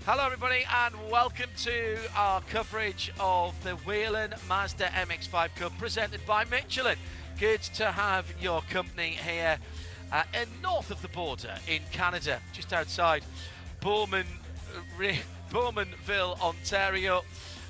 Hello everybody and welcome to our coverage of the Whelen Mazda MX-5 Cup presented by Michelin. Good to have your company here in north of the border in Canada, just outside Bowmanville, Ontario,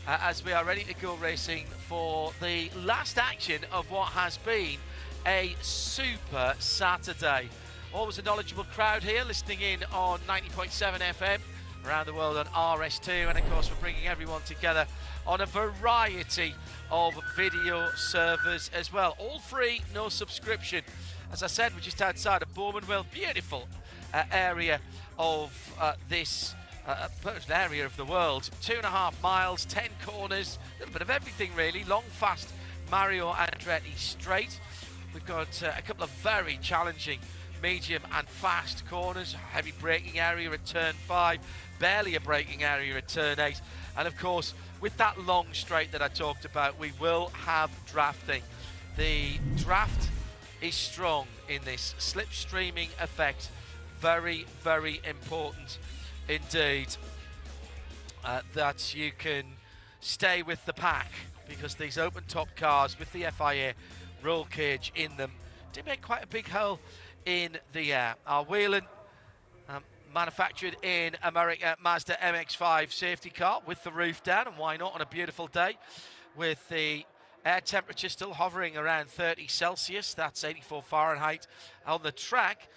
as we are ready to go racing for the last action of what has been a super Saturday. Always a knowledgeable crowd here listening in on 90.7 FM. Around the world on RS2, and of course we're bringing everyone together on a variety of video servers as well. All free, no subscription. As I said, we're just outside of Bowmanville, beautiful area of this area of the world. 2.5 miles, 10 corners, a little bit of everything really. Long, fast Mario Andretti straight. We've got a couple of very challenging medium and fast corners, heavy braking area at turn 5, barely a braking area at turn 8, and of course with that long straight that I talked about, we will have drafting. The draft is strong in this slipstreaming effect, very, very important indeed, that you can stay with the pack, because these open top cars with the FIA roll cage in them do make quite a big hole in the air. Our Whelen manufactured in America Mazda MX-5 safety car with the roof down, and why not on a beautiful day with the air temperature still hovering around 30 Celsius, that's 84 Fahrenheit on the track.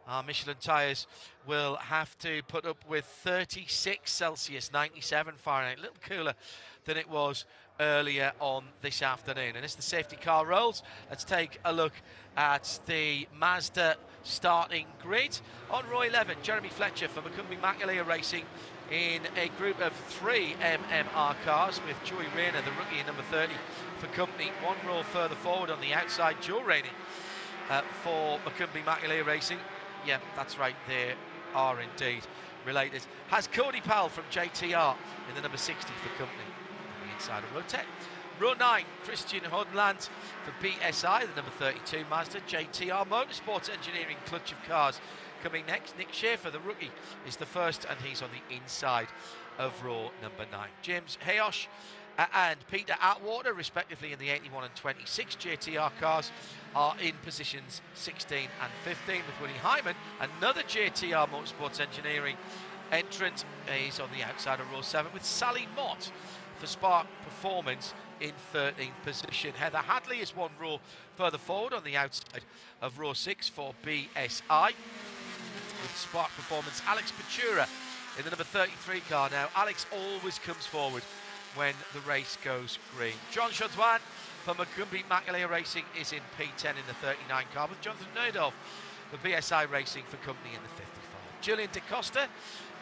Our Michelin tyres will have to put up with 36 Celsius, 97 Fahrenheit, a little cooler than it was earlier on this afternoon. And as the safety car rolls, let's take a look at the Mazda starting grid. On row 11, Jeremy Fletcher for McCumbee Racing in a group of 3 MMR cars, with Joey Rayner, the rookie in number 30 for company. One row further forward on the outside, Joe Rainey for McCumbee Racing. Yeah, that's right, they are indeed related. Has Cody Powell from JTR in the number 60 for company. Inside of row 10. Row 9, Christian Hodland for BSI, the number 32 Mazda. JTR Motorsport Engineering clutch of cars coming next. Nick Schaefer, the rookie, is the first, and he's on the inside of row number 9. James Hayosh and Peter Atwater, respectively, in the 81 and 26 JTR cars, are in positions 16 and 15, with Willie Hyman, another JTR Motorsports Engineering entrant, is on the outside of row 7, with Sally Mott for Spark Performance in 13th position. Heather Hadley is one row further forward on the outside of row 6 for BSI, with Spark Performance. Alex Patura in the number 33 car. Now, Alex always comes forward when the race goes green. John Chaudouin for McCumbee Racing is in P10 in the 39 car, with Jonathan Nerdorf for BSI Racing for company in the 55. Julian DaCosta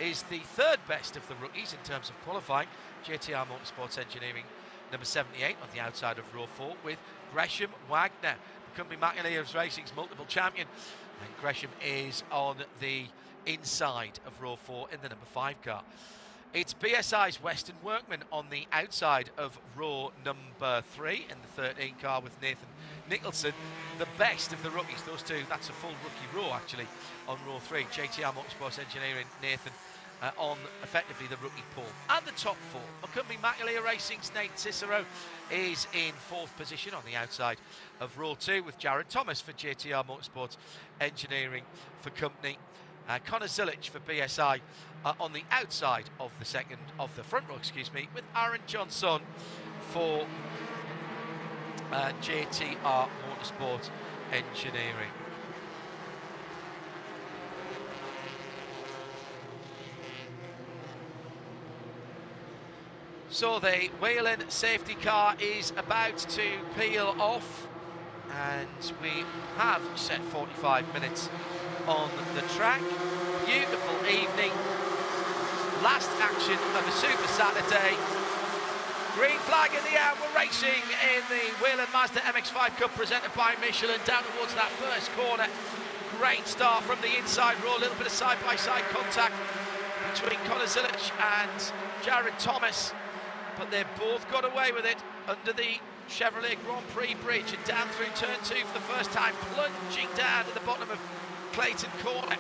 is the third best of the rookies in terms of qualifying. JTR Motorsports Engineering, number 78 on the outside of row 4, with Gresham Wagner, McCumbee Racing's multiple champion, and Gresham is on the inside of row 4 in the number 5 car. It's BSI's Western Workman on the outside of row number 3 in the 13 car, with Nathan Nicholson, the best of the rookies. Those two, that's a full rookie row actually on row 3. JTR Motorsports Engineering, Nathan on effectively the rookie pool. And the top 4, McCumbee Racing's Nate Cicero is in 4th position on the outside of row 2, with Jared Thomas for JTR Motorsports Engineering for company. Connor Zilich for BSI on the outside of the front row, with Aaron Johnson for JTR Motorsport Engineering. So the Whelen safety car is about to peel off, and we have set 45 minutes on the track. Beautiful evening, last action of a Super Saturday. Green flag in the air, we're racing in the Whelen Mazda MX-5 Cup presented by Michelin, down towards that first corner. Great start from the inside row, a little bit of side-by-side contact between Connor Zilich and Jared Thomas, but they've both got away with it under the Chevrolet Grand Prix bridge and down through turn 2 for the first time, plunging down at the bottom of Clayton Corner.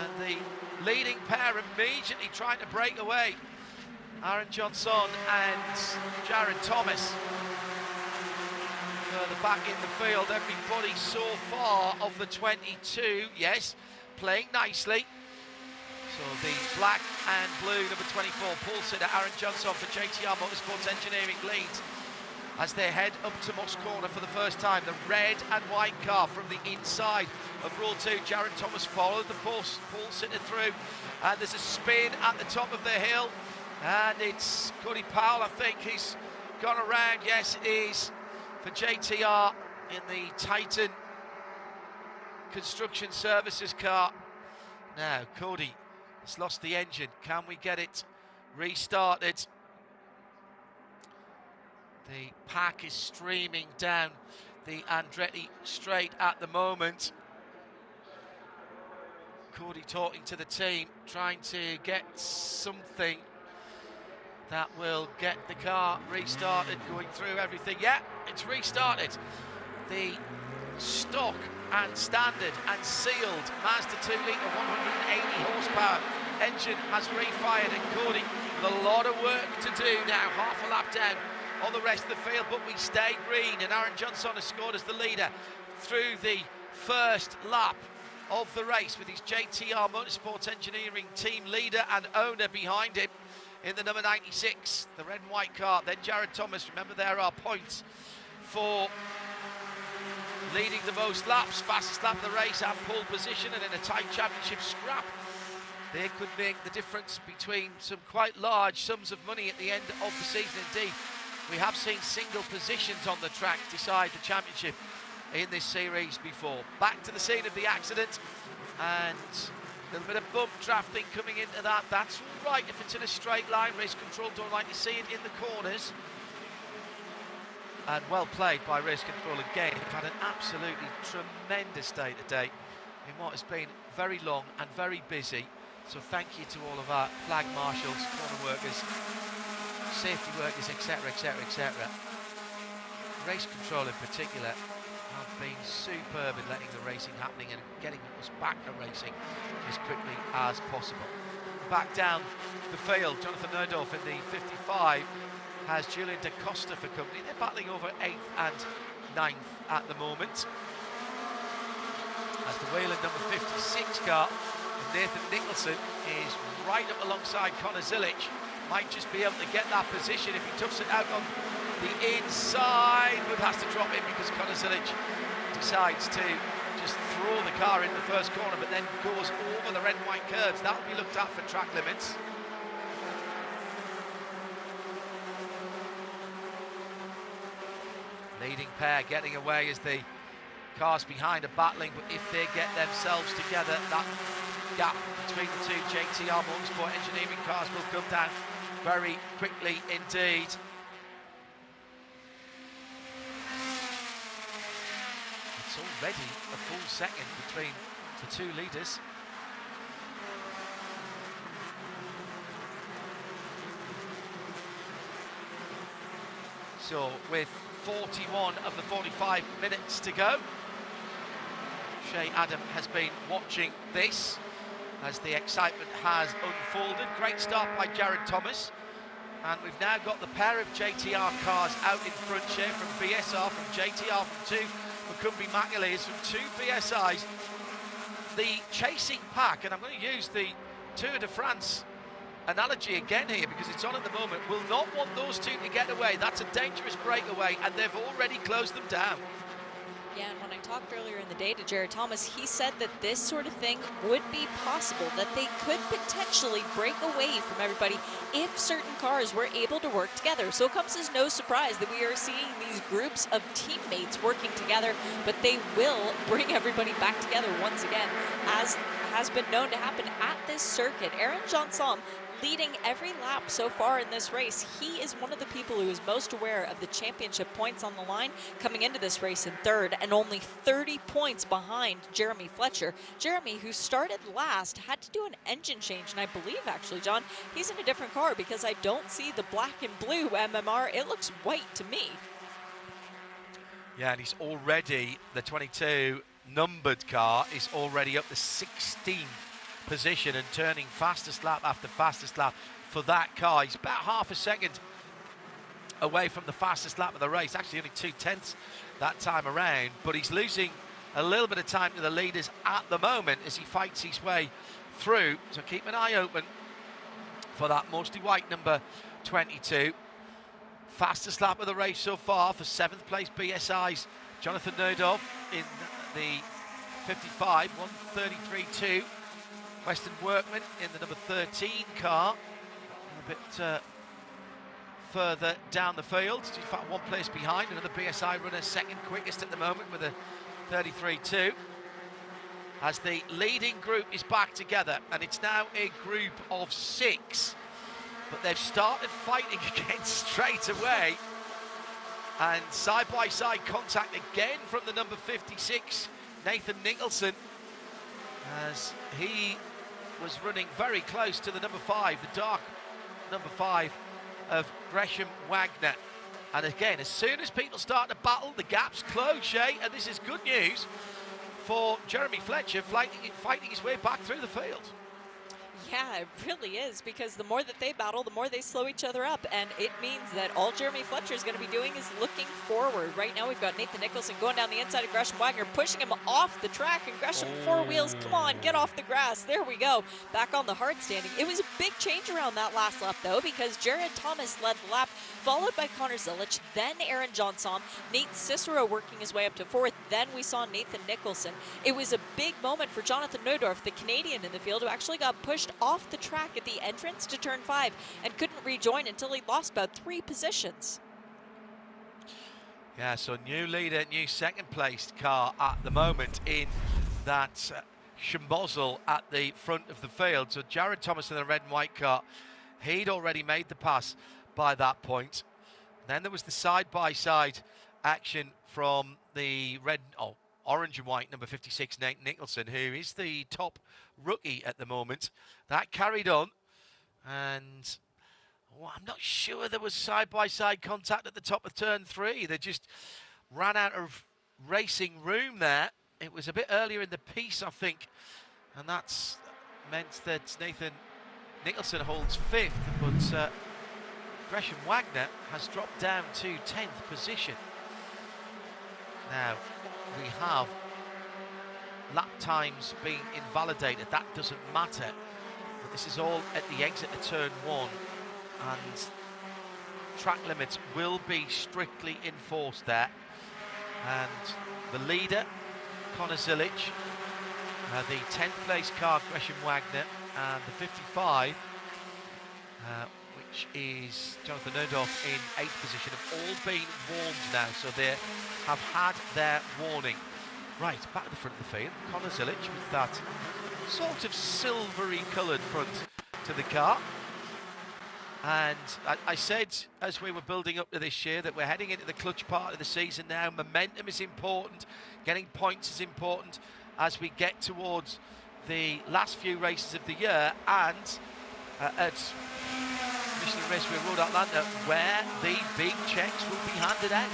And the leading pair immediately trying to break away. Aaron Johnson and Jared Thomas. Further back in the field, everybody so far of the 22, yes, playing nicely. So the black and blue number 24, Paul Sitter, Aaron Johnson for JTR Motorsports Engineering leads as they head up to Moss Corner for the first time. The red and white car from the inside of row 2. Jared Thomas followed the Paul Sitter through, and there's a spin at the top of the hill, and it's Cody Powell, I think, he's gone around. Yes, it is, for JTR in the Titan Construction Services car. Now, Cody has lost the engine. Can we get it restarted? The pack is streaming down the Andretti straight at the moment. Cody talking to the team, trying to get something that will get the car restarted, going through everything. Yeah, it's restarted. The stock and standard and sealed Mazda 2-litre 180 horsepower engine has refired, and Cody with a lot of work to do now, half a lap down on the rest of the field, but we stay green, and Aaron Johnson has scored as the leader through the first lap of the race with his JTR Motorsports Engineering team leader and owner behind him in the number 96, the red and white car. Then Jared Thomas, remember there are points for leading the most laps, fastest lap of the race and pole position, and in a tight championship scrap they could make the difference between some quite large sums of money at the end of the season. Indeed, we have seen single positions on the track decide the championship in this series before. Back to the scene of the accident, and a little bit of bump drafting coming into that. That's all right if it's in a straight line. Race control don't like to see it in the corners. And well played by race control again. They've had an absolutely tremendous day today in what has been very long and very busy. So thank you to all of our flag marshals, corner workers, safety workers, etc, etc, etc. Race control in particular have been superb in letting the racing happening and getting us back to racing as quickly as possible. Back down the field, Jonathan Nerdorf in the 55 has Julian Da Costa for company. They're battling over 8th and 9th at the moment. As the Whelen number 56 car, Nathan Nicholson is right up alongside Connor Zilic. Might just be able to get that position if he toughs it out on the inside, but has to drop in because Connor Zilic decides to just throw the car in the first corner, but then goes over the red and white curbs. That'll be looked at for track limits. Leading pair getting away as the cars behind are battling, but if they get themselves together, that gap between the two JTR Motorsport Engineering cars will come down very quickly indeed. It's already a full second between the two leaders. So with 41 of the 45 minutes to go, Shea Adam has been watching this as the excitement has unfolded. Great start by Jared Thomas, and we've now got the pair of JTR cars out in front, Shea from BSR, from JTR from 2, McCumbee McAleers from 2 BSIs. The chasing pack, and I'm going to use the Tour de France analogy again here because it's on at the moment, will not want those two to get away. That's a dangerous breakaway, and they've already closed them down. Yeah, and when I talked earlier in the day to Jared Thomas, he said that this sort of thing would be possible, that they could potentially break away from everybody if certain cars were able to work together. So it comes as no surprise that we are seeing these groups of teammates working together, but they will bring everybody back together once again, as has been known to happen at this circuit. Aaron Johnson leading every lap so far in this race. He is one of the people who is most aware of the championship points on the line coming into this race in third, and only 30 points behind Jeremy Fletcher. Jeremy, who started last, had to do an engine change, and I believe actually, John, he's in a different car because I don't see the black and blue MMR. It looks white to me. Yeah, and he's already, the 22 numbered car is already up to 16th position and turning fastest lap after fastest lap for that car. He's about half a second away from the fastest lap of the race, actually only 2/10 that time around, but he's losing a little bit of time to the leaders at the moment as he fights his way through. So keep an eye open for that mostly white number 22. Fastest lap of the race so far for 7th place BSI's Jonathan Nodov in the 55, 1:33.2. Western Workman in the number 13 car, a bit further down the field. In fact, one place behind, another BSI runner, second quickest at the moment with a 33.2. As the leading group is back together, and it's now a group of 6, but they've started fighting again straight away, and side-by-side contact again from the number 56, Nathan Nicholson, as he was running very close to the number 5, the dark number 5 of Gresham Wagner. And again, as soon as people start to battle, the gaps close, Shay, and this is good news for Jeremy Fletcher fighting his way back through the field. Yeah, it really is, because the more that they battle, the more they slow each other up, and it means that all Jeremy Fletcher is going to be doing is looking forward. Right now we've got Nathan Nicholson going down the inside of Gresham Wagner, pushing him off the track, and Gresham, 4 wheels, come on, get off the grass. There we go, back on the hard standing. It was a big change around that last lap, though, because Jared Thomas led the lap, followed by Connor Zilich, then Aaron Johnson, Nate Cicero working his way up to 4th, then we saw Nathan Nicholson. It was a big moment for Jonathan Nodorf, the Canadian in the field, who actually got pushed off the track at the entrance to turn 5 and couldn't rejoin until he lost about 3 positions. Yeah, so new leader, new second placed car at the moment in that Schmozzle at the front of the field. So Jared Thomas in the red and white car, he'd already made the pass by that point. Then there was the side-by-side action from the orange and white number 56 Nate Nicholson, who is the top rookie at the moment. That carried on, and I'm not sure there was side-by-side contact at the top of turn 3. They just ran out of racing room there. It was a bit earlier in the piece, I think, and that's meant that Nathan Nicholson holds 5th, but Gresham Wagner has dropped down to 10th position. Now, we have lap times being invalidated. That doesn't matter. But this is all at the exit of turn 1, and track limits will be strictly enforced there. And the leader, Connor Zilich, the 10th place car, Gresham Wagner, and the 55, which is Jonathan Nodorf in 8th position, have all been warned now, so they have had their warning. Right, back at the front of the field, Connor Zilich with that sort of silvery coloured front to the car. And I said, as we were building up to this year, that we're heading into the clutch part of the season now. Momentum is important, getting points is important as we get towards the last few races of the year, and at Michelin Raceway Road Atlanta, where the big checks will be handed out.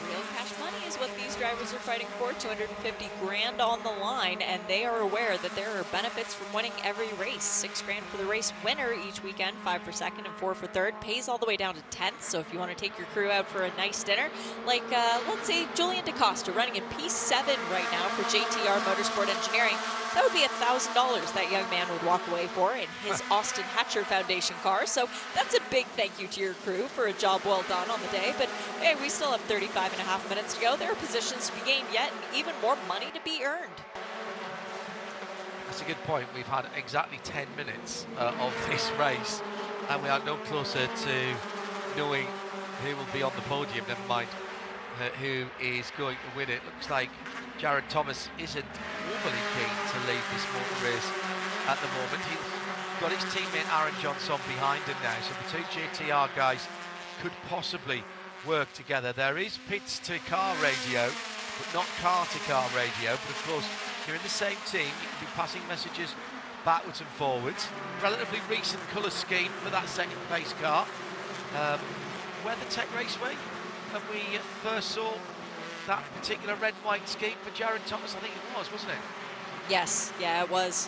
Real cash money is what these drivers are fighting for, 250 grand on the line, and they are aware that there are benefits from winning every race. 6 grand for the race winner each weekend, 5 for second and 4 for third, pays all the way down to 10th. So if you want to take your crew out for a nice dinner, like let's say Julian DaCosta running in P7 right now for JTR Motorsport Engineering, that would be $1,000 that young man would walk away for in his Austin Hatcher Foundation car. So that's a big thank you to your crew for a job well done on the day. But hey, we still have 35 and a half minutes to go. There are positions to be gained yet, and even more money to be earned. That's a good point. We've had exactly 10 minutes of this race, and we are no closer to knowing who will be on the podium, never mind who is going to win it. Looks like Jared Thomas isn't overly keen to lead this motor race at the moment. He's got his teammate Aaron Johnson behind him now, so the 2 JTR guys could possibly work together. There is pits to car radio, but not car to car radio. But of course, you're in the same team, you can be passing messages backwards and forwards. Relatively recent colour scheme for that second place car. WeatherTech Raceway, when we first saw that particular red and white scheme for Jared Thomas, I think it was, wasn't it? Yes, yeah, it was.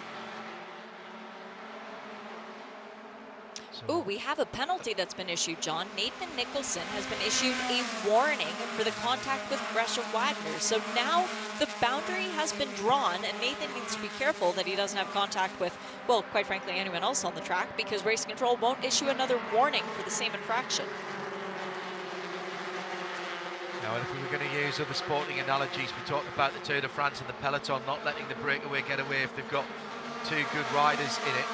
Oh, we have a penalty that's been issued, John. Nathan Nicholson has been issued a warning for the contact with Gresham Wagner. So now the boundary has been drawn, and Nathan needs to be careful that he doesn't have contact with, well, quite frankly, anyone else on the track, because Race Control won't issue another warning for the same infraction. Now, if we were going to use other sporting analogies, we talked about the Tour de France and the peloton not letting the breakaway get away if they've got two good riders in it.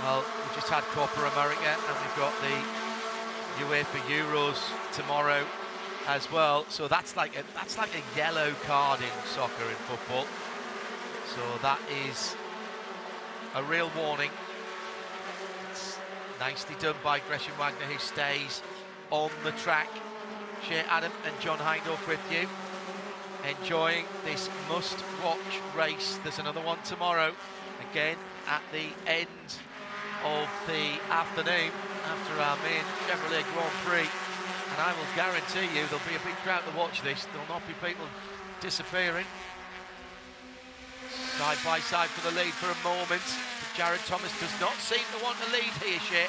Well, we've just had Copa America, and we've got the UEFA Euros tomorrow as well. So that's like a yellow card in soccer and football. So that is a real warning. It's nicely done by Gresham Wagner, who stays on the track. Shea Adam and John Hindorf with you, enjoying this must-watch race. There's another one tomorrow, again at the end of the afternoon after our main Chevrolet Grand Prix, and I will guarantee you there'll be a big crowd to watch this. There'll not be people disappearing. Side by side for the lead for a moment, but Jared Thomas does not seem to want to lead here, Shea.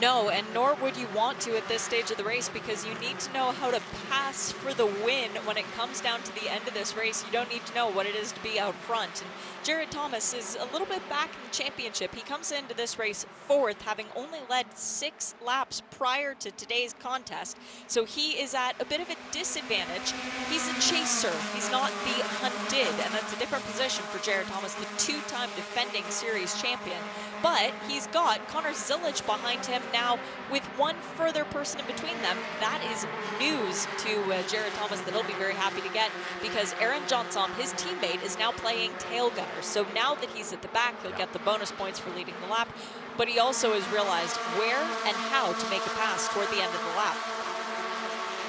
No, and nor would you want to at this stage of the race, because you need to know how to pass for the win when it comes down to the end of this race. You don't need to know what it is to be out front. And Jared Thomas is a little bit back in the championship. He comes into this race fourth, having only led 6 laps prior to today's contest. So he is at a bit of a disadvantage. He's a chaser. He's not the hunted, and that's a different position for Jared Thomas, the 2-time defending series champion. But he's got Connor Zilic behind him now with one further person in between them. That is news to Jared Thomas that he'll be very happy to get, because Aaron Johnson, his teammate, is now playing tail gunner. So now that he's at the back, he'll get the bonus points for leading the lap, but he also has realized where and how to make a pass toward the end of the lap.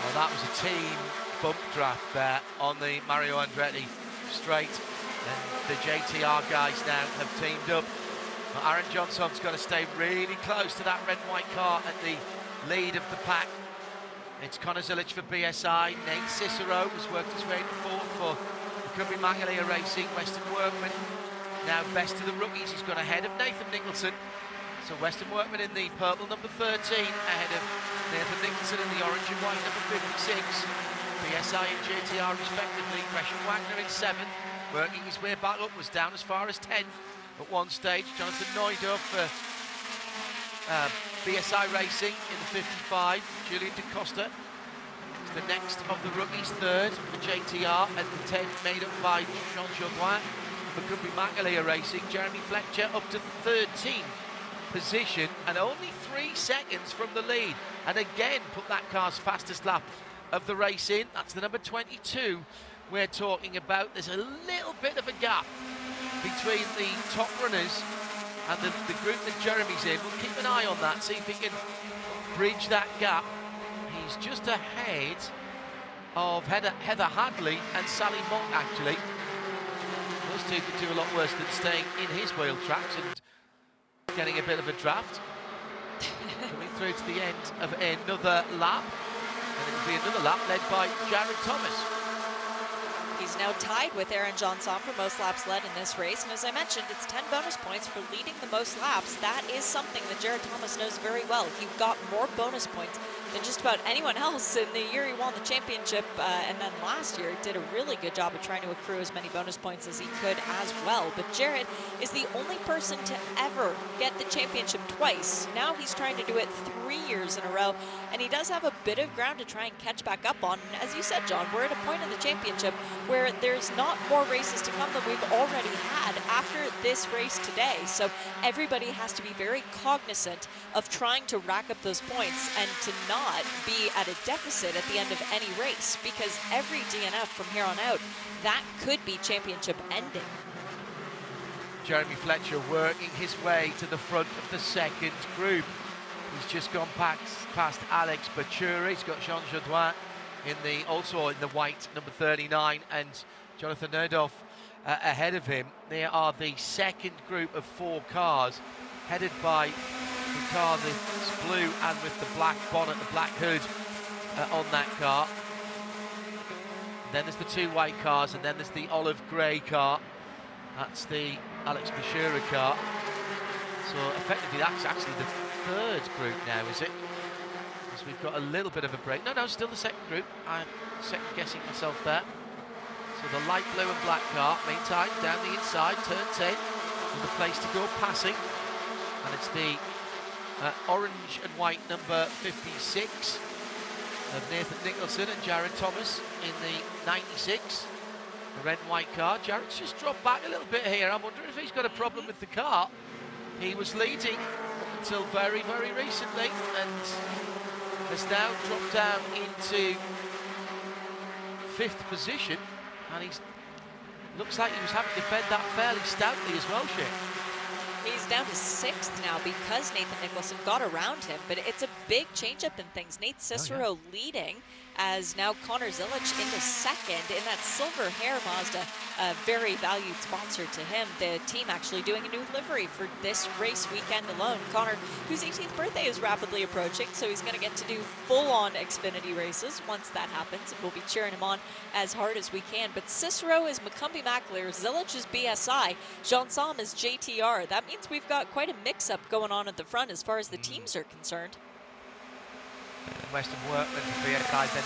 Well, that was a team bump draft there on the Mario Andretti straight, and the JTR guys now have teamed up. But Aaron Johnson's got to stay really close to that red and white car at the lead of the pack. It's Connor Zilic for BSI. Nate Cicero has worked his way to fourth for Cumbria Magnalia Racing. Weston Workman now best of the rookies. He's got ahead of Nathan Nicholson. So Weston Workman in the purple number 13, ahead of Nathan Nicholson in the orange and white number 56. BSI and JTR respectively. Gresham Wagner in 7th, working his way back up, was down as far as 10th. At one stage, Jonathan Neudorf for BSI Racing in the 55. Julian DaCosta is the next of the rookies, 3rd for JTR, and the 10 made up by Jean Jourdain for Cumbria Magnalia Racing. Jeremy Fletcher up to 13th position, and only 3 seconds from the lead. And again, put that car's fastest lap of the race in. That's the number 22 we're talking about. There's a little bit of a gap between the top runners and the group that Jeremy's in. We'll keep an eye on that, see if he can bridge that gap. He's just ahead of Heather Hadley and Sally Monk, actually. Those two could do a lot worse than staying in his wheel tracks and getting a bit of a draft. Coming through to the end of another lap, and it'll be another lap led by Jared Thomas. He's now tied with Aaron Johnson for most laps led in this race, and as I mentioned, it's 10 bonus points for leading the most laps. That is something that Jared Thomas knows very well. He got more bonus points than just about anyone else in the year he won the championship, and then last year did a really good job of trying to accrue as many bonus points as he could as well. But Jared is the only person to ever get the championship twice. Now he's trying to do it 3 years in a row, and he does have a bit of ground to try and catch back up on. And as you said, John, we're at a point in the championship where there's not more races to come than we've already had after this race today. So everybody has to be very cognizant of trying to rack up those points and to not be at a deficit at the end of any race, because every DNF from here on out, that could be championship ending. Jeremy Fletcher working his way to the front of the second group. He's just gone past Alex Bachura. He's got Jean Jourdain also in the white number 39, and Jonathan Neudorf ahead of him. They are the second group of 4 cars, headed by the car that's blue and with the black bonnet, the black hood on that car. Then there's the 2 white cars, and then there's the olive grey car. That's the Alex Bachura car. So effectively that's actually the third group now, is it? Because we've got a little bit of a break. No, still the second group. I'm second guessing myself there. So the light blue and black car, meantime, down the inside, turn 10, with a place to go passing. And it's the orange and white number 56 of Nathan Nicholson and Jared Thomas in the 96. The red and white car. Jared's just dropped back a little bit here. I'm wondering if he's got a problem with the car. He was leading until very, very recently and has now dropped down into 5th position, and he's looks like he was having to defend that fairly stoutly as well, Shane. He's down to 6th now because Nathan Nicholson got around him, but it's a big change-up in things. Nate Cicero leading as now Connor Zilic into 2nd in that silver hair Mazda, a very valued sponsor to him. The team actually doing a new livery for this race weekend alone. Connor, whose 18th birthday is rapidly approaching, so he's going to get to do full-on Xfinity races once that happens, and we'll be cheering him on as hard as we can. But Cicero is McCumbee Mackler, Zilic is BSI, Jean Sam is JTR. That means we've got quite a mix-up going on at the front as far as the teams are concerned. Western Workman for BSI, then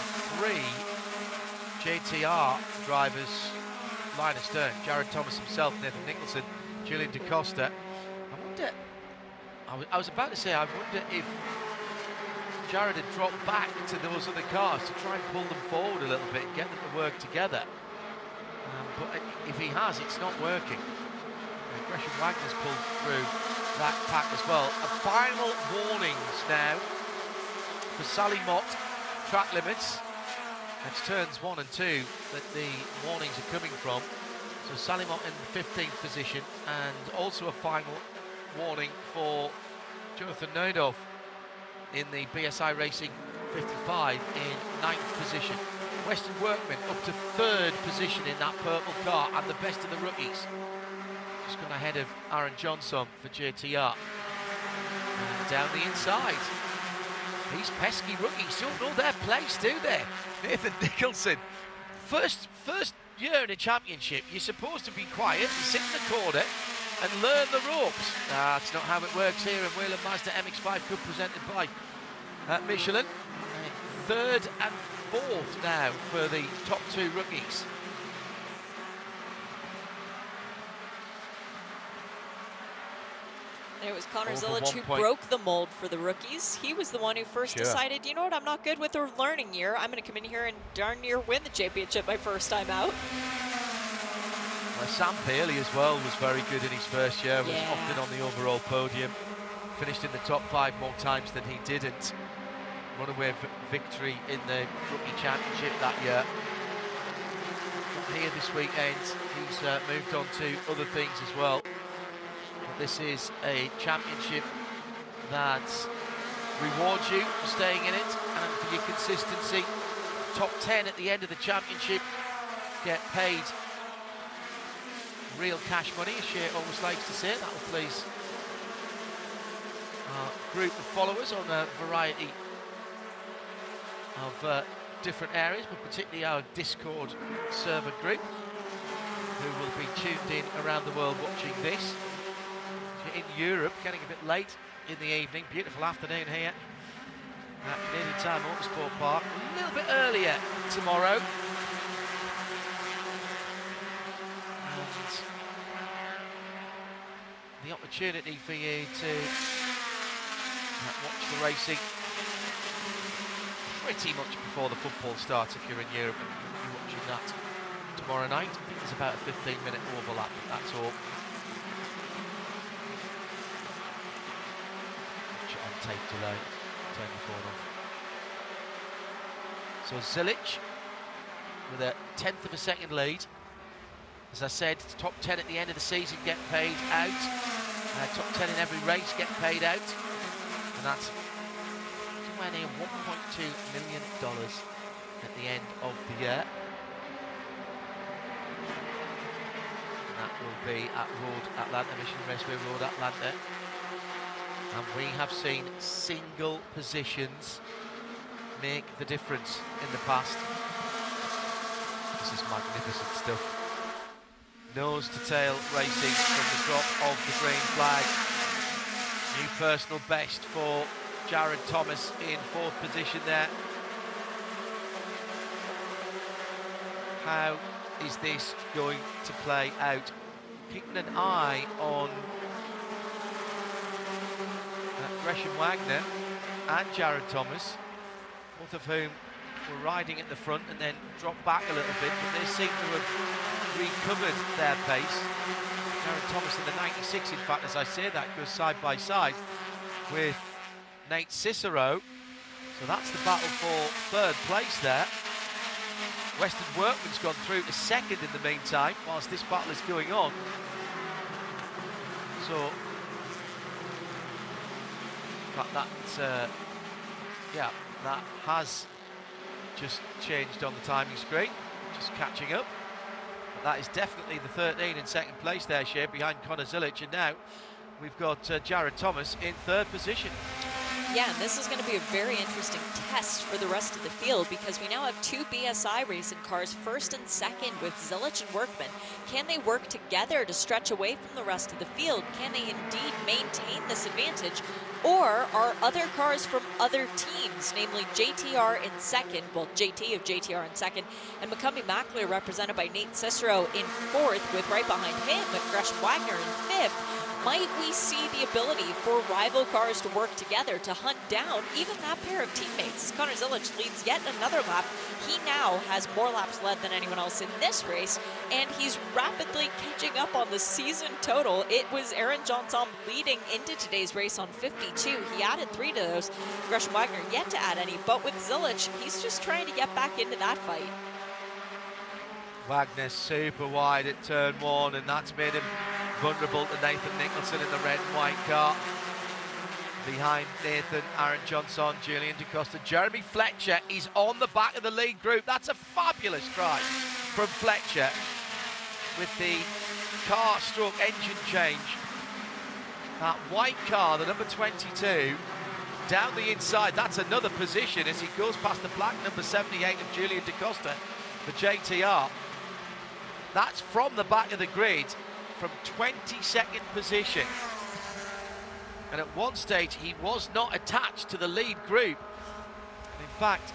3 JTR drivers, line astern. Jared Thomas himself, Nathan Nicholson, Julian DaCosta. I was about to say, I wonder if Jared had dropped back to those other cars to try and pull them forward a little bit and get them to work together. But if he has, it's not working. Gresham Wagner's pulled through that pack as well. Final warnings now for Sally Mott, track limits. It's turns 1 and 2 that the warnings are coming from. So Sally Mott in the 15th position, and also a final warning for Jonathan Neudorf in the BSI Racing 55 in 9th position. Western Workman up to 3rd position in that purple car, and the best of the rookies. Just gone ahead of Aaron Johnson for JTR. And down the inside. These pesky rookies don't know their place, do they? Nathan Nicholson. First year in a championship, you're supposed to be quiet, sit in the corner and learn the ropes. That's not how it works here in Whelen Mazda MX-5 Cup presented by Michelin. 3rd and 4th now for the top 2 rookies. It was Connor Zilic who broke the mold for the rookies. He was the one who first decided, you know what, I'm not good with a learning year. I'm going to come in here and darn near win the championship my first time out. Well, Sam Paley as well was very good in his first year, was often on the overall podium. Finished in the top 5 more times than he didn't. Runaway victory in the rookie championship that year. Not here this weekend, he's moved on to other things as well. This is a championship that rewards you for staying in it and for your consistency. Top 10 at the end of the championship get paid real cash money, as Shea always likes to say. That will please our group of followers on a variety of different areas, but particularly our Discord server group, who will be tuned in around the world watching this. In Europe, getting a bit late in the evening. Beautiful afternoon here at Canadian Tire Motorsport Park. A little bit earlier tomorrow. And the opportunity for you to watch the racing pretty much before the football starts if you're in Europe and you're watching that tomorrow night. I think there's about a 15-minute overlap, that's all. Tape delay, turn the phone off. So Zilic with a 1/10 of a second lead. As I said, top 10 at the end of the season get paid out. Top 10 in every race get paid out. And that's somewhere near $1.2 million at the end of the year. And that will be at Road Atlanta, Mission Raceway Road Atlanta. And we have seen single positions make the difference in the past. This is magnificent stuff. Nose to tail racing from the drop of the green flag. New personal best for Jared Thomas in 4th position there. How is this going to play out? Keeping an eye on Gresham Wagner and Jared Thomas, both of whom were riding at the front and then dropped back a little bit, but they seem to have recovered their pace. Jared Thomas in the 96, in fact, as I say that, goes side by side with Nate Cicero. So that's the battle for 3rd place there. Weston Workman's gone through to 2nd in the meantime, whilst this battle is going on. So, in fact, yeah, that has just changed on the timing screen, just catching up. But that is definitely the 13 in 2nd place there, Shea, behind Connor Zilic, and now we've got Jared Thomas in 3rd position. Yeah, and this is going to be a very interesting test for the rest of the field because we now have 2 BSI racing cars, 1st and 2nd, with Zilic and Workman. Can they work together to stretch away from the rest of the field? Can they indeed maintain this advantage? Or are other cars from other teams, namely JTR in 2nd, well, JT of JTR in 2nd, and McCumbee Mackler, represented by Nate Cicero, in 4th, with right behind him Gresham Wagner in 5th. Might we see the ability for rival cars to work together to hunt down even that pair of teammates? As Connor Zilic leads yet another lap, he now has more laps led than anyone else in this race, and he's rapidly catching up on the season total. It was Aaron Johnson leading into today's race on 52. He added 3 to those. Gresham Wagner yet to add any, but with Zilic, he's just trying to get back into that fight. Wagner super wide at turn 1, and that's made him vulnerable to Nathan Nicholson in the red and white car. Behind Nathan, Aaron Johnson, Julian DaCosta, Jeremy Fletcher is on the back of the lead group. That's a fabulous drive from Fletcher with the car stroke engine change. That white car, the number 22, down the inside. That's another position as he goes past the black number 78 of Julian DaCosta for JTR. That's from the back of the grid, from 22nd position. And at one stage he was not attached to the lead group. And in fact,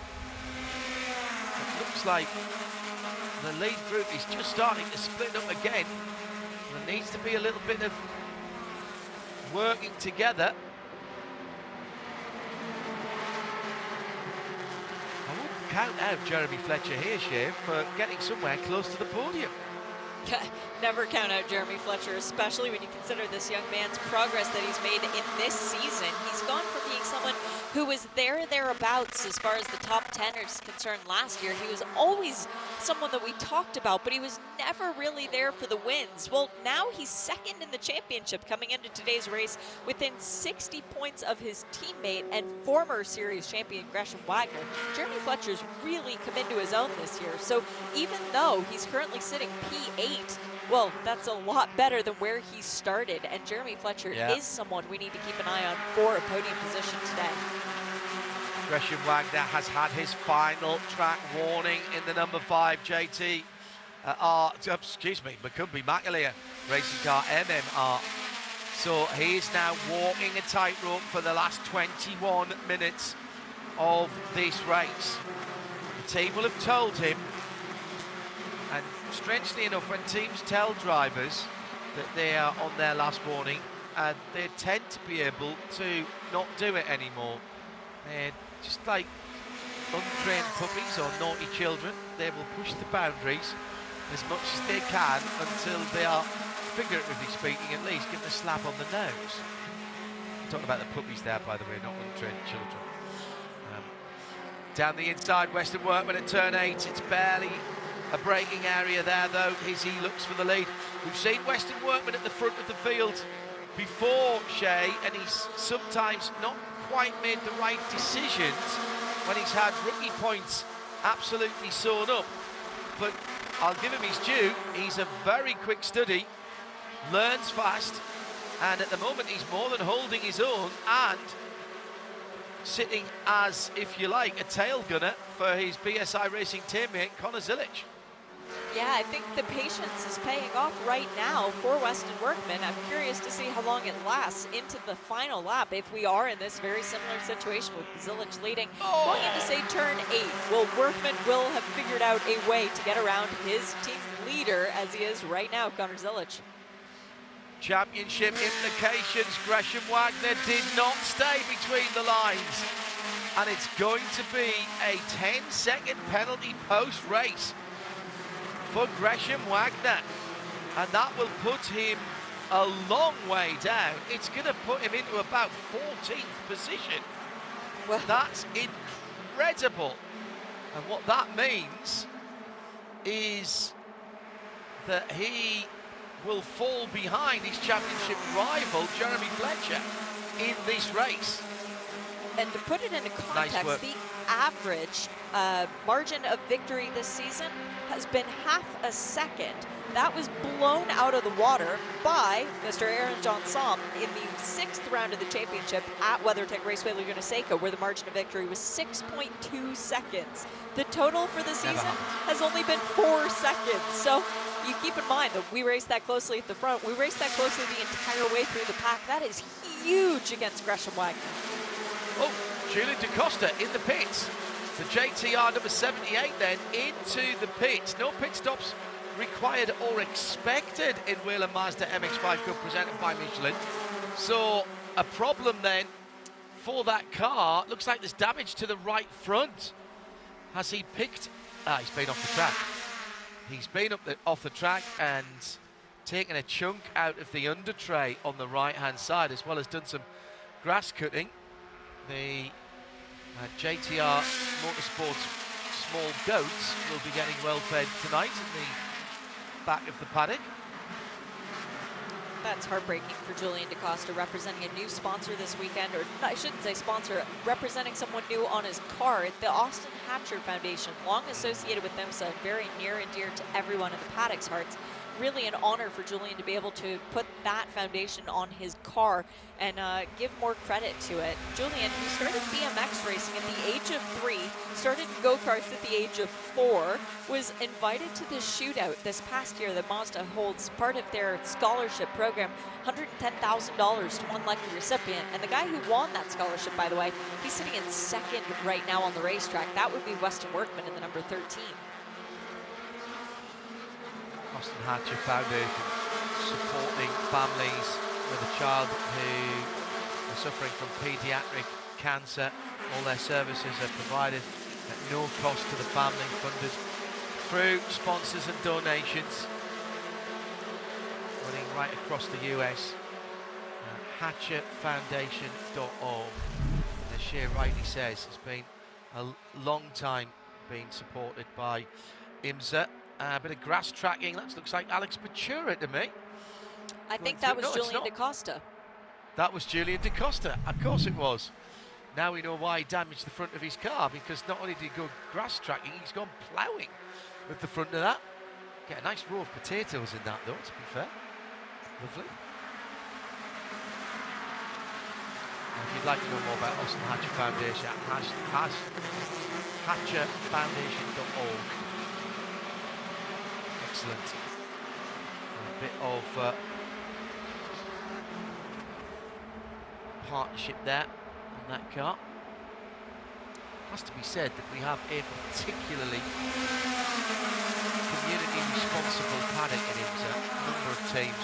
it looks like the lead group is just starting to split up again. There needs to be a little bit of working together. I wouldn't count out Jeremy Fletcher here, Shea, for getting somewhere close to the podium. Never count out Jeremy Fletcher, especially when you consider this young man's progress that he's made in this season. He's gone from being someone who was thereabouts as far as the top 10 is concerned last year. He was always someone that we talked about, but he was never really there for the wins. Well, now he's 2nd in the championship coming into today's race within 60 points of his teammate and former series champion Gresham Wagner. Jeremy Fletcher's really come into his own this year. So even though he's currently sitting P8, well, that's a lot better than where he started, and Jeremy Fletcher is someone we need to keep an eye on for a podium position today. Gresham Wagner has had his final track warning in the number 5 McCumbee Mackler racing car MMR. So he is now walking a tightrope for the last 21 minutes of this race. The team will have told him, and strangely enough, when teams tell drivers that they are on their last warning, and they tend to be able to not do it anymore. They're just like untrained puppies or naughty children. They will push the boundaries as much as they can until they are, figuratively speaking at least, given a slap on the nose. I'm talking about the puppies there, by the way, not untrained children. Down the inside, Weston Workman at turn 8. It's barely a braking area there, though, as he looks for the lead. We've seen Weston Workman at the front of the field before, Shea, and he's sometimes not quite made the right decisions when he's had rookie points absolutely sewn up. But I'll give him his due. He's a very quick study, learns fast, and at the moment he's more than holding his own and sitting as, if you like, a tail gunner for his BSI Racing teammate Connor Zilic. Yeah, I think the patience is paying off right now for Weston Workman. I'm curious to see how long it lasts into the final lap if we are in this very similar situation with Zilich leading. Going into, say, turn 8, well, Workman will have figured out a way to get around his team leader as he is right now, Connor Zilich. Championship implications. Gresham Wagner did not stay between the lines. And it's going to be a 10-second penalty post-race for Gresham Wagner. And that will put him a long way down. It's going to put him into about 14th position. Well, that's incredible. And what that means is that he will fall behind his championship rival, Jeremy Fletcher, in this race. And to put it into context, Nice work. the average margin of victory this season has been half a second. That was blown out of the water by Mr. Aaron John Somm in the 6th round of the championship at WeatherTech Raceway Laguna Seca, where the margin of victory was 6.2 seconds. The total for the season has only been 4 seconds. So you keep in mind that we raced that closely at the front. We raced that closely the entire way through the pack. That is huge against Gresham Wagner. Oh, Julian DaCosta in the pits. The JTR number 78 then into the pits. No pit stops required or expected in Whelen Mazda MX-5 Cup presented by Michelin. So a problem then for that car. Looks like there's damage to the right front. Has he picked? He's been off the track. He's been off the track and taken a chunk out of the under tray on the right-hand side, as well as done some grass cutting. The JTR Motorsport small goats will be getting well fed tonight in the back of the paddock. That's heartbreaking for Julian DaCosta, representing a new sponsor this weekend, or I shouldn't say sponsor, representing someone new on his car. The Austin Hatcher Foundation, long associated with IMSA, very near and dear to everyone in the paddock's hearts. Really an honor for Julian to be able to put that foundation on his car and give more credit to it. Julian, who started BMX racing at the age of 3, started go-karts at the age of 4, was invited to this shootout this past year that Mazda holds part of their scholarship program, $110,000 to one lucky recipient. And the guy who won that scholarship, by the way, he's sitting in 2nd right now on the racetrack. That would be Weston Workman in the number 13. Austin Hatcher Foundation supporting families with a child who are suffering from paediatric cancer. All their services are provided at no cost to the family, funded through sponsors and donations. Running right across the US. HatcherFoundation.org. As Shea rightly says, it's been a long time being supported by IMSA. A bit of grass tracking. That looks like Alex Matura to me. I think that was Julian DaCosta. That was Julian DaCosta. Of course it was. Now we know why he damaged the front of his car, because not only did he go grass tracking, he's gone ploughing with the front of that. Get a nice row of potatoes in that though, to be fair. Lovely. And if you'd like to know more about Austin Hatcher Foundation, HatcherFoundation.org. Excellent. A bit of partnership there on that car. Has to be said that we have a particularly community responsible paddock in IMSA. A number of teams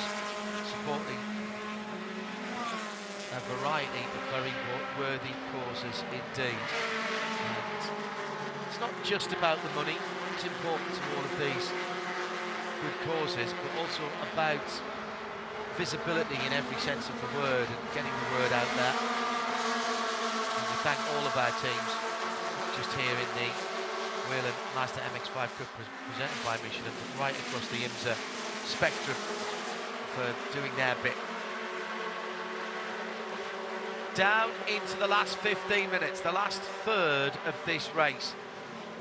supporting a variety of very worthy causes indeed. And it's not just about the money. It's important to all of these good causes, but also about visibility in every sense of the word and getting the word out there. And we thank all of our teams, not just here in the Whelen Mazda MX-5 Cup presented by Michelin, but right across the IMSA spectrum for doing their bit. Down into the last 15 minutes, the last third of this race,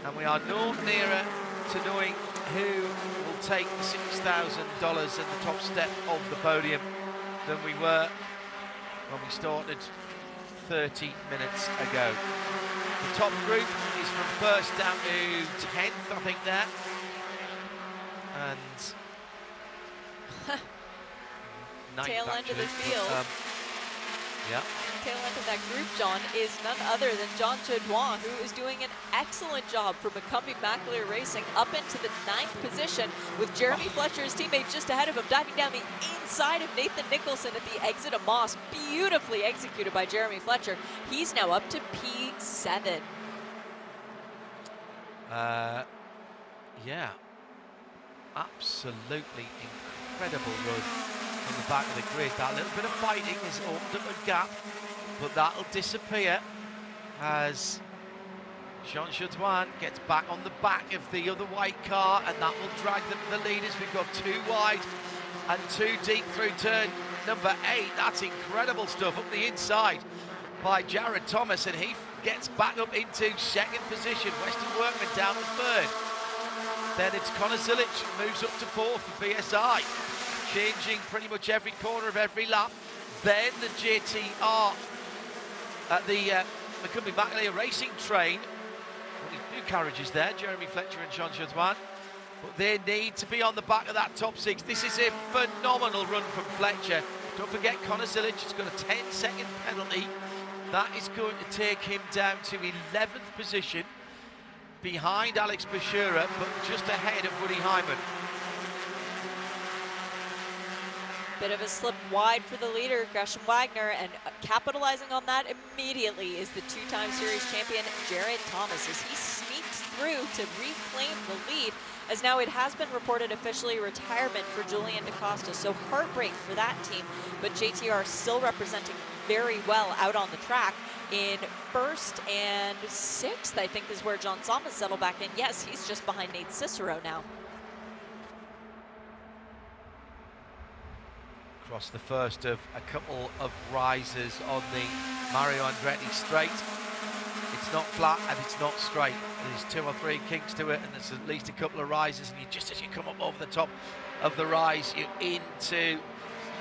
and we are no nearer to knowing who will take $6,000 and the top step of the podium than we were when we started 30 minutes ago. The top group is from 1st down to 10th, I think there. and tail end of the actually, field. but, yeah. Tail end of that group, John, is none other than John Chaudouin, who is doing an excellent job for McCumbee-McAleer Racing up into the 9th position, with Jeremy Fletcher, his teammate, just ahead of him, diving down the inside of Nathan Nicholson at the exit of Moss. Beautifully executed by Jeremy Fletcher. He's now up to P7. Yeah, absolutely incredible run from the back of the grid. That little bit of fighting has opened up a gap, but that'll disappear as Jean Chaudouin gets back on the back of the other white car, and that will drag them to the leaders. We've got 2 wide and 2 deep through turn number 8. That's incredible stuff up the inside by Jared Thomas, and he gets back up into 2nd position. Western Workman down to 3rd. Then it's Connor Zilic, moves up to 4th for BSI, changing pretty much every corner of every lap. Then the JTR at the McCumbee-McAleer Racing train. Only 2 carriages there, Jeremy Fletcher and Jean Chaudouin. But they need to be on the back of that top 6. This is a phenomenal run from Fletcher. Don't forget Connor Zilic has got a 10-second penalty. That is going to take him down to 11th position, behind Alex Bashura, but just ahead of Woody Hyman. Bit of a slip wide for the leader, Gresham Wagner, and capitalizing on that immediately is the 2-time series champion, Jared Thomas, as he sneaks through to reclaim the lead, as now it has been reported officially retirement for Julian DaCosta, so heartbreak for that team, but JTR still representing very well out on the track. In 1st and 6th, I think, is where John Thomas settled back in. Yes, he's just behind Nate Cicero now. Across the first of a couple of rises on the Mario Andretti straight. It's not flat and it's not straight. There's 2 or 3 kinks to it, and there's at least a couple of rises, and just as you come up over the top of the rise, you're into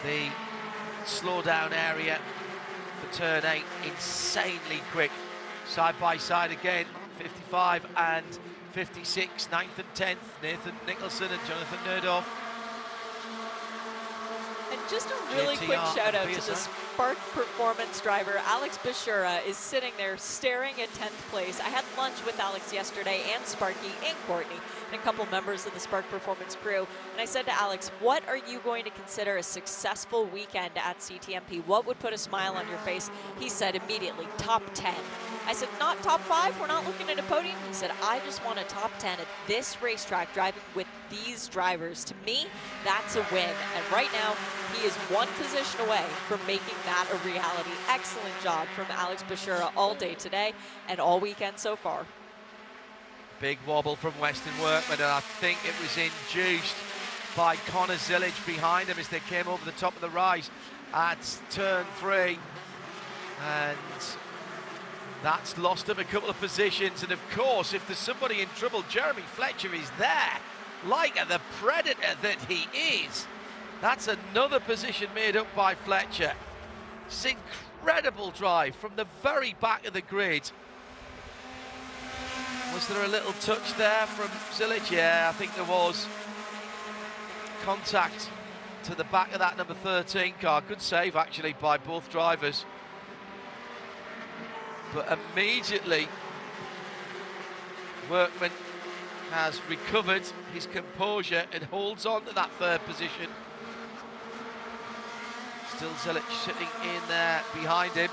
the slow down area for turn 8. Insanely quick, side by side again, 55 and 56, 9th and 10th, Nathan Nicholson and Jonathan Nerdorf. And just a really quick shout out to the Spark Performance driver. Alex Bashura is sitting there staring at 10th place. I had lunch with Alex yesterday, and Sparky and Courtney, and a couple members of the Spark Performance crew. And I said to Alex, what are you going to consider a successful weekend at CTMP? What would put a smile on your face? He said immediately, top 10. I said, not top 5, we're not looking at a podium. He said, I just want a top 10 at this racetrack driving with these drivers. To me, that's a win. And right now, he is 1 position away from making that a reality. Excellent job from Alex Bashura all day today and all weekend so far. Big wobble from Western Workman, and I think it was induced by Connor Zilic behind him as they came over the top of the rise at turn 3. And that's lost him a couple of positions, and of course, if there's somebody in trouble, Jeremy Fletcher is there, like the predator that he is. That's another position made up by Fletcher. It's incredible drive from the very back of the grid. Was there a little touch there from Zilic? Yeah, I think there was. Contact to the back of that number 13 car. Good save, actually, by both drivers. But immediately, Workman has recovered his composure and holds on to that 3rd position. Still Zilic sitting in there behind him.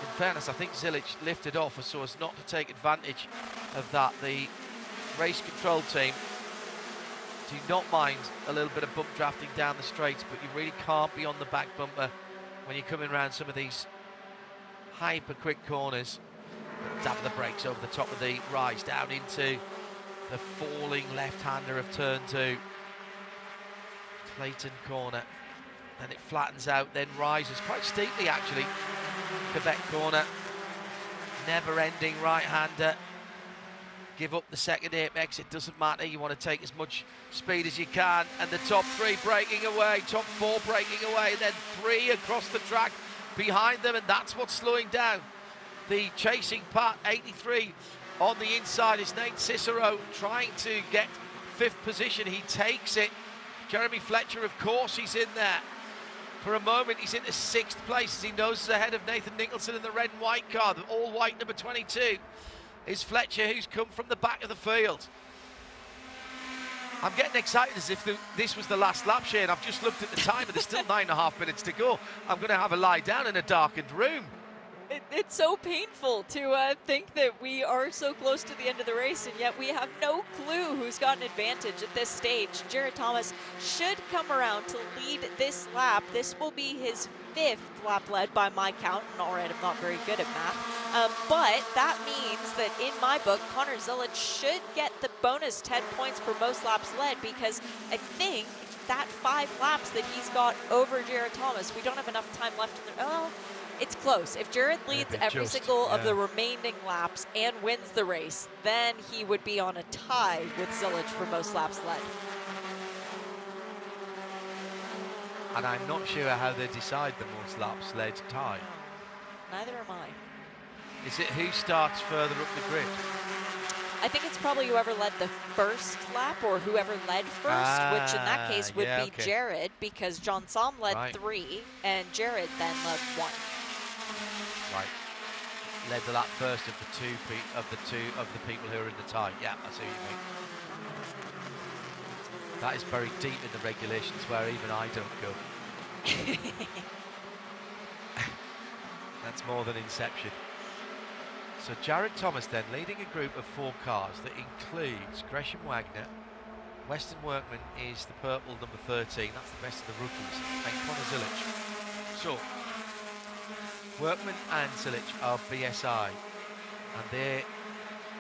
In fairness, I think Zilic lifted off so as not to take advantage of that. The race control team do not mind a little bit of bump drafting down the straights, but you really can't be on the back bumper when you're coming around some of these hyper quick corners. Dab of the brakes over the top of the rise down into the falling left-hander of turn 2. Clayton corner. Then it flattens out, then rises quite steeply actually. Quebec corner. Never-ending right-hander. Give up the second apex, it doesn't matter. You want to take as much speed as you can. And the top 3 breaking away, top 4 breaking away, then 3 across the track behind them, and that's what's slowing down the chasing part. 83 on the inside is Nate Cicero, trying to get 5th position. He takes it. Jeremy Fletcher, of course, he's in there. For a moment, he's into 6th place as he noses ahead of Nathan Nicholson in the red and white car. The all white number 22 is Fletcher, who's come from the back of the field. I'm getting excited as if this was the last lap, Shane. I've just looked at the time and there's still 9.5 minutes to go. I'm going to have a lie down in a darkened room. It's so painful to think that we are so close to the end of the race, and yet we have no clue who's got an advantage at this stage. Jared Thomas should come around to lead this lap. This will be his 5th lap led by my count, and all right, I'm not very good at math, but that means that in my book, Connor Zilic should get the bonus 10 points for most laps led, because I think that 5 laps that he's got over Jared Thomas, we don't have enough time left in the, oh, it's close. If Jared leads every single of the remaining laps and wins the race, then he would be on a tie with Zilic for most laps led. And I'm not sure how they decide the most laps led tie. Neither am I. Is it who starts further up the grid? I think it's probably whoever led the first lap or whoever led first, which in that case would be Jared, because John Somm led 3 and Jared then led 1. Right. Led the lap first of the people who are in the tie. Yeah, I see what you mean. That is buried deep in the regulations where even I don't go. That's more than Inception. So Jared Thomas then leading a group of 4 cars that includes Gresham Wagner. Weston Workman is the purple number 13. That's the best of the rookies. And Connor Zilic. So Workman and Zilic are BSI, and they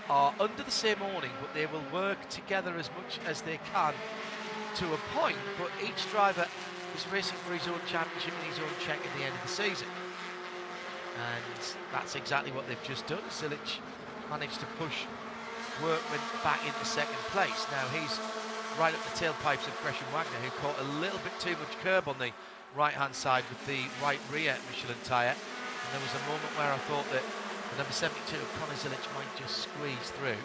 are under the same awning, but they will work together as much as they can to a point, but each driver is racing for his own championship and his own check at the end of the season. And that's exactly what they've just done. Zilic managed to push Workman back into 2nd place. Now he's right up the tailpipes of Gresham Wagner, who caught a little bit too much curb on the right-hand side with the right rear Michelin tyre. And there was a moment where I thought that the number 72 of Connor Zilic might just squeeze through.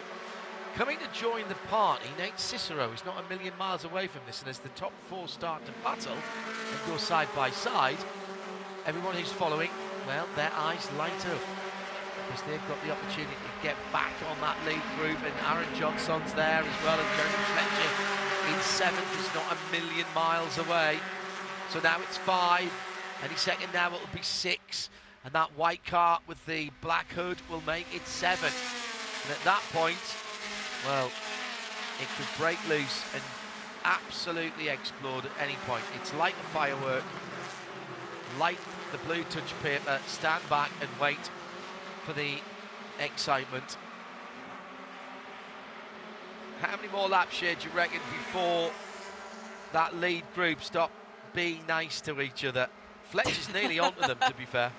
Coming to join the party, Nate Cicero is not a million miles away from this, and as the top 4 start to battle and go side by side, everyone who's following, well, their eyes light up, because they've got the opportunity to get back on that lead group, and Aaron Johnson's there as well, and Jeremy Fletcher in 7th is not a million miles away. So now it's 5, any second now it'll be 6, and that white car with the black hood will make it 7. And at that point, well, it could break loose and absolutely explode at any point. It's like a firework, light the blue touch paper, stand back and wait for the excitement. How many more laps, Shea, do you reckon, before that lead group stop being nice to each other? Fletcher's nearly onto them, to be fair.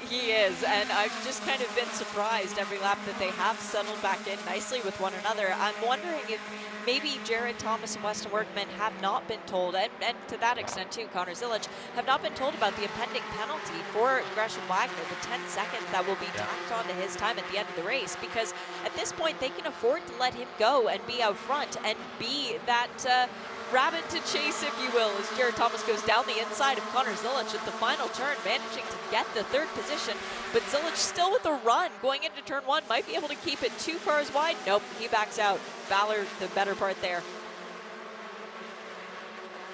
He is, and I've just kind of been surprised every lap that they have settled back in nicely with one another. I'm wondering if maybe Jared Thomas and Weston Workman have not been told, and to that extent too, Connor Zilic, have not been told about the impending penalty for Gresham Wagner, the 10 seconds that will be tacked onto his time at the end of the race, because at this point they can afford to let him go and be out front and be that rabbit to chase, if you will, as Jared Thomas goes down the inside of Connor Zilic at the final turn, managing to get the 3rd position. But Zilic still with a run going into turn 1, might be able to keep it 2 cars wide. Nope, he backs out. Ballard, the better part there.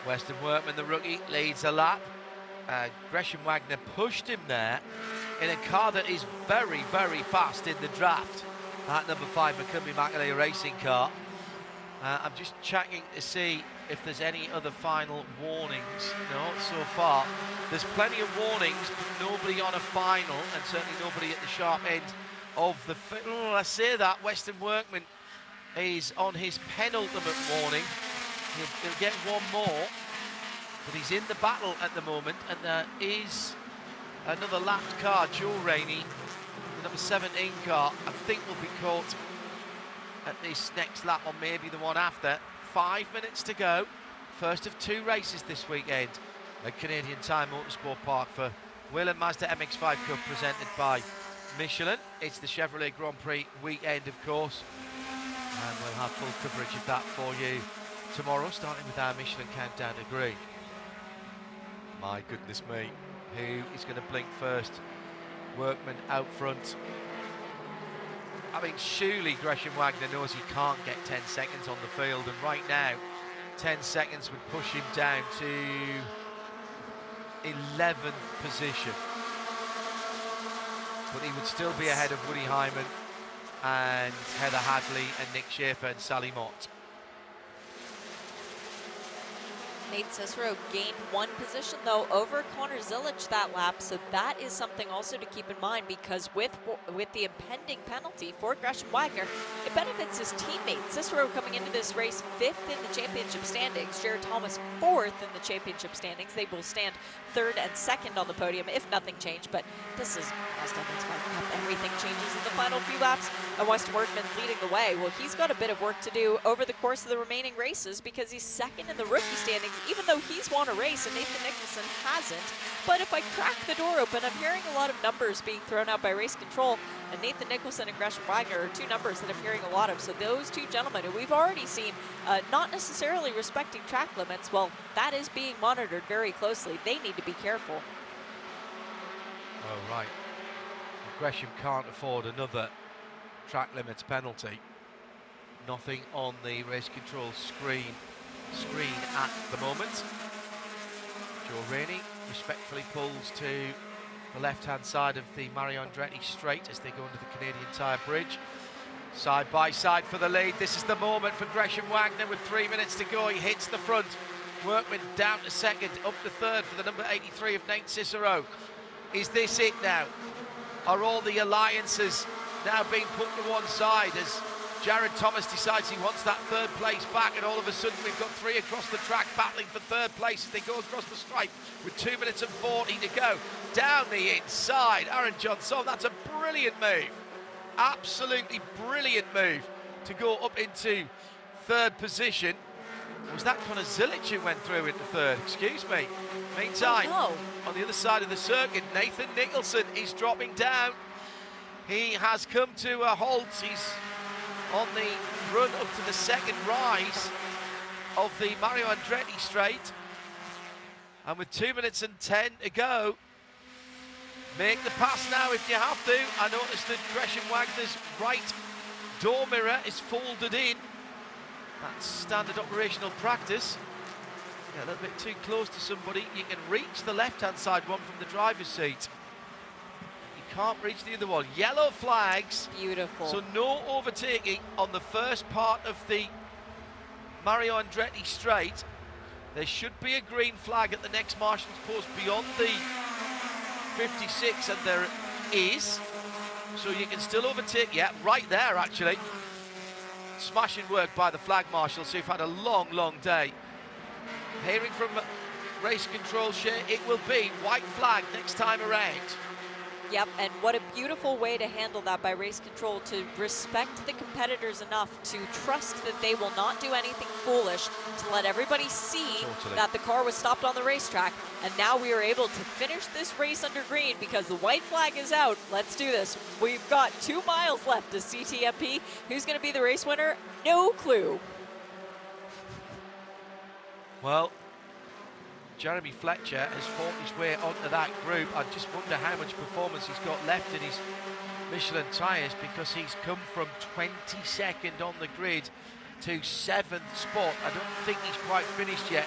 Weston Workman, the rookie, leads a lap. Gresham Wagner pushed him there in a car that is very, very fast in the draft. That number 5 McCumbee McAlee racing car. I'm just checking to see if there's any other final warnings. No, so far there's plenty of warnings, but nobody on a final, and certainly nobody at the sharp end of the I say that Weston Workman is on his penultimate warning. He'll get one more, but he's in the battle at the moment, and there is another lapped car, Joe Rainey, the number 17 car, I think will be caught at this next lap, or maybe the one after. 5 minutes to go. First of 2 races this weekend at Canadian Tire Motorsport Park for Whelen Mazda MX-5 Cup, presented by Michelin. It's the Chevrolet Grand Prix weekend, of course. And we'll have full coverage of that for you tomorrow, starting with our Michelin countdown to green. My goodness me, who is going to blink first? Workman out front. I mean, surely Gresham Wagner knows he can't get 10 seconds on the field, and right now 10 seconds would push him down to 11th position. But he would still be ahead of Woody Hyman and Heather Hadley and Nick Schaefer and Sally Mott. Nate Cicero gained 1 position, though, over Connor Zilic that lap, so that is something also to keep in mind, because with the impending penalty for Gresham Wagner, it benefits his teammate. Cicero coming into this race 5th in the championship standings, Jared Thomas 4th in the championship standings. They will stand 3rd and 2nd on the podium if nothing changed, but this is Mazda MX-5 Cup. Everything changes in the final few laps, and Weston Workman leading the way. Well, he's got a bit of work to do over the course of the remaining races, because he's 2nd in the rookie standings, even though he's won a race and Nathan Nicholson hasn't. But if I crack the door open, I'm hearing a lot of numbers being thrown out by race control, and Nathan Nicholson and Gresham Wagner are 2 numbers that I'm hearing a lot of. So those 2 gentlemen who we've already seen not necessarily respecting track limits, well, that is being monitored very closely. They need to be careful. Oh, right. Gresham can't afford another track limits penalty. Nothing on the race control screen at the moment. Joe Rainey respectfully pulls to the left-hand side of the Mario Andretti straight as they go into the Canadian Tire Bridge. Side by side for the lead. This is the moment for Gresham Wagner with 3 minutes to go. He hits the front. Workman down to 2nd, up to 3rd for the number 83 of Nate Cicero. Is this it now? Are all the alliances now being put to one side as Jared Thomas decides he wants that 3rd place back, and all of a sudden we've got 3 across the track battling for 3rd place as they go across the stripe with 2 minutes and 40 to go. Down the inside, Aaron Johnson, that's a brilliant move. Absolutely brilliant move to go up into 3rd position. Was that Connor Zilic who went through into 3rd? Excuse me. Meantime, on the other side of the circuit, Nathan Nicholson is dropping down. He has come to a halt. He's on the run up to the 2nd rise of the Mario Andretti straight. And with 2 minutes and 10 to go, make the pass now if you have to. I noticed that Gresham Wagner's right door mirror is folded in. That's standard operational practice. Yeah, a little bit too close to somebody. You can reach the left-hand side one from the driver's seat. You can't reach the other one. Yellow flags. Beautiful. So no overtaking on the first part of the Mario Andretti straight. There should be a green flag at the next marshal's post beyond the 56, and there is. So you can still overtake. Yeah, right there actually. Smashing work by the flag marshal. So you've had a long, long day. Hearing from race control, it will be white flag next time around. Yep, and what a beautiful way to handle that by race control, to respect the competitors enough to trust that they will not do anything foolish, to let everybody see that the car was stopped on the racetrack. And now we are able to finish this race under green because the white flag is out. Let's do this. We've got 2 miles left to CTMP. Who's going to be the race winner? No clue. Well, Jeremy Fletcher has fought his way onto that group. I just wonder how much performance he's got left in his Michelin tyres, because he's come from 22nd on the grid to 7th spot. I don't think he's quite finished yet,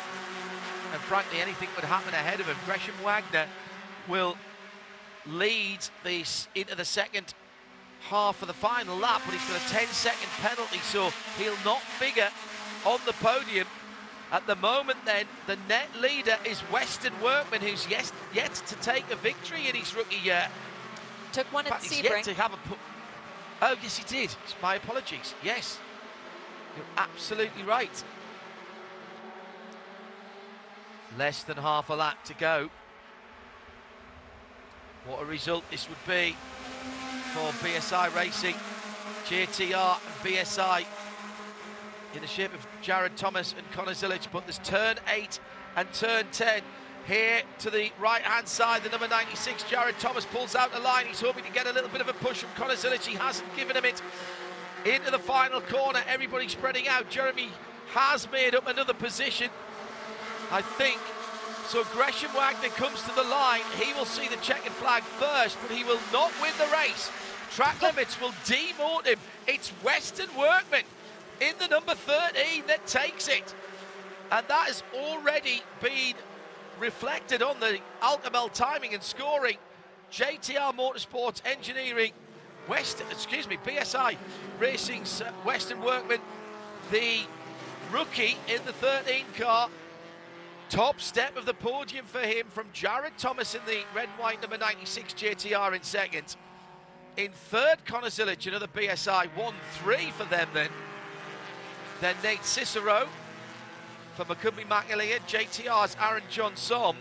and frankly anything would happen ahead of him. Gresham Wagner will lead this into the 2nd half of the final lap, but he's got a 10-second penalty, so he'll not figure on the podium. At the moment then, the net leader is Weston Workman, who's yet to take a victory in his rookie year. Took one at Sebring. Sebring. Yet to have a oh, yes, he did. My apologies. Yes, you're absolutely right. Less than half a lap to go. What a result this would be for BSI Racing, JTR and BSI, in the shape of Jared Thomas and Connor Zilic. But there's turn 8 and turn 10 here to the right hand side. The number 96 Jared Thomas pulls out the line. He's hoping to get a little bit of a push from Connor Zilic. He hasn't given him it into the final corner. Everybody spreading out. Jeremy has made up another position, I think. So Gresham Wagner comes to the line. He will see the checkered flag first, but he will not win the race. Track limits will demote him. It's Weston Workman in the number 13 that takes it. And that has already been reflected on the Alcamel timing and scoring. JTR Motorsports Engineering, BSI Racing's Weston Workman, the rookie in the 13 car. Top step of the podium for him from Jared Thomas in the red and white number 96 JTR in second. In third, Connor Zilic, another BSI, 1-3 for them then. Then Nate Cicero for Macumbi McAleer, JTR's Aaron Johnson.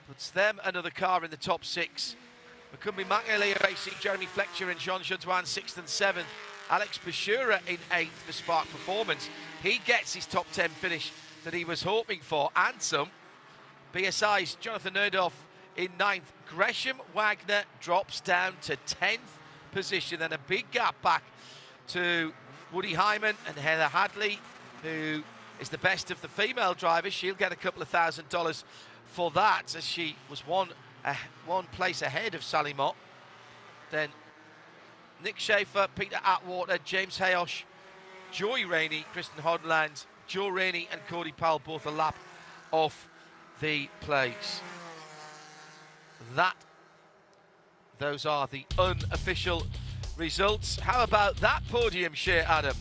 Puts them another car in the top 6. Macumbi McAleer racing Jeremy Fletcher and Jean Jodouin 6th and 7th. Alex Bashura in 8th for Spark Performance. He gets his top 10 finish that he was hoping for, and some. BSI's Jonathan Erdoff in 9th. Gresham Wagner drops down to 10th position, and a big gap back to Woody Hyman and Heather Hadley, who is the best of the female drivers. She'll get a couple of $1,000 for that, as she was one place ahead of Sally Mott. Then Nick Schaefer, Peter Atwater, James Hayosh, Joey Rainey, Kristen Hodland, Joe Rainey and Cody Powell both a lap off the place. Those are the unofficial results. How about that podium share, Adam?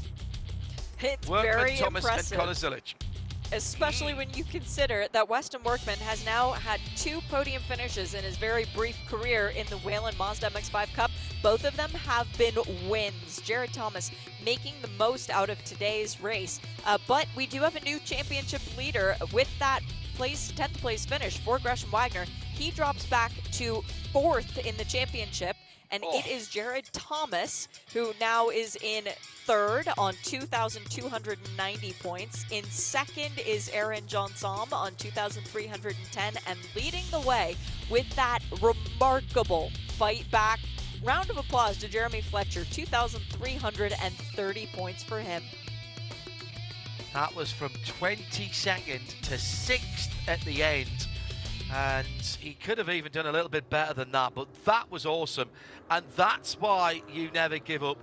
It's Workman, very Thomas impressive. and Connor Zilic. Especially when you consider that Weston Workman has now had 2 podium finishes in his very brief career in the Whelen Mazda MX-5 Cup. Both of them have been wins. Jared Thomas making the most out of today's race. But we do have a new championship leader with that 10th place finish for Gresham Wagner. He drops back to 4th in the championship. And it is Jared Thomas, who now is in 3rd on 2,290 points. In 2nd is Aaron Johnson on 2,310, and leading the way with that remarkable fight back. Round of applause to Jeremy Fletcher, 2,330 points for him. That was from 22nd to 6th at the end. And he could have even done a little bit better than that, but that was awesome. And that's why you never give up.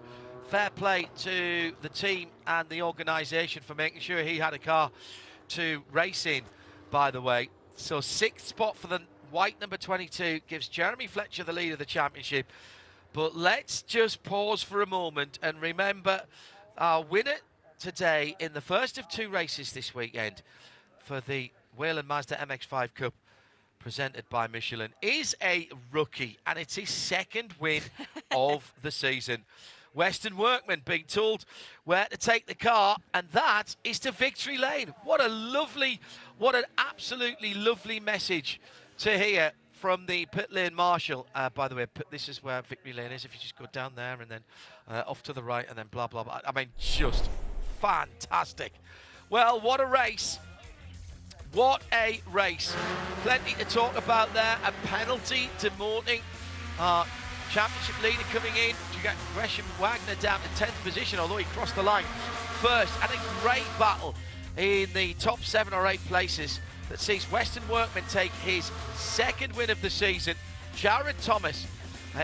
Fair play to the team and the organisation for making sure he had a car to race in, by the way. So 6th spot for the white number 22 gives Jeremy Fletcher the lead of the championship. But let's just pause for a moment and remember our winner today in the first of 2 races this weekend for the Whelen Mazda MX-5 Cup, presented by Michelin, is a rookie, and it's his 2nd win of the season. Weston Workman being told where to take the car, and that is to victory lane. What an absolutely lovely message to hear from the pit lane marshal. By the way, this is where victory lane is. If you just go down there and then off to the right and then blah, blah, blah. I mean, just fantastic. Well, what a race. What a race. Plenty to talk about there. A penalty demoting our championship leader coming in. You get Gresham Wagner down to 10th position, although he crossed the line first. And a great battle in the top 7 or 8 places that sees Weston Workman take his 2nd win of the season. Jared Thomas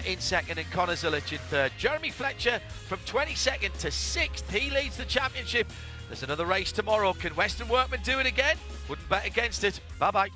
in 2nd and Connor Zilic in 3rd. Jeremy Fletcher from 22nd to 6th. He leads the championship. There's another race tomorrow. Can Weston Workman do it again? Wouldn't bet against it. Bye-bye.